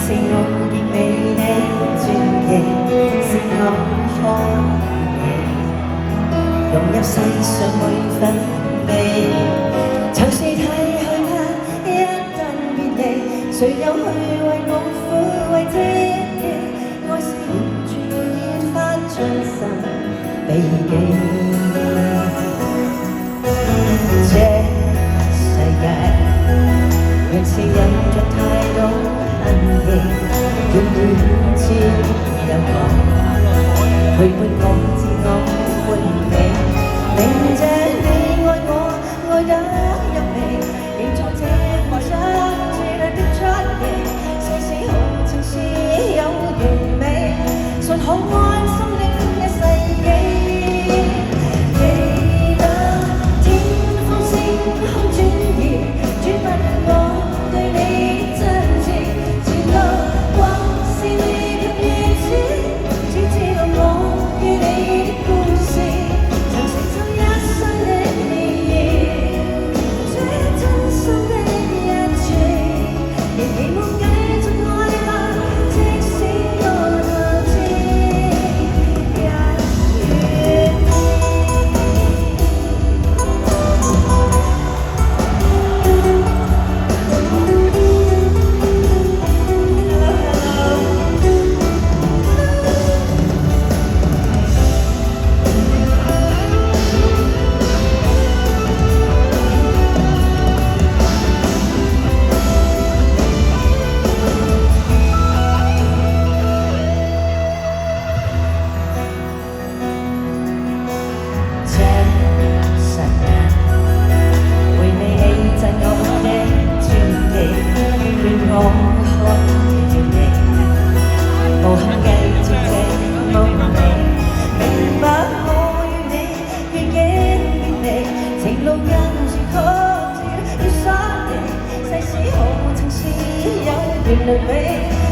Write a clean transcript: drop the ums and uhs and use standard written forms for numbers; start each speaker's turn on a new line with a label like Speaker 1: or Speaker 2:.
Speaker 1: 是我亦美你傳奇，是我看你融入世上每分美，就是太害怕一旦別離，誰又去為我撫慰天地？愛是完全越發盡神秘境。這世界原是有着太多痕跡，永遠只有我陪伴我自我歡喜，明這你愛我愛得入微，營造這個相似的出奇，世事好情是有完美，信可安心的一世紀。情是好，情是有緣侶美。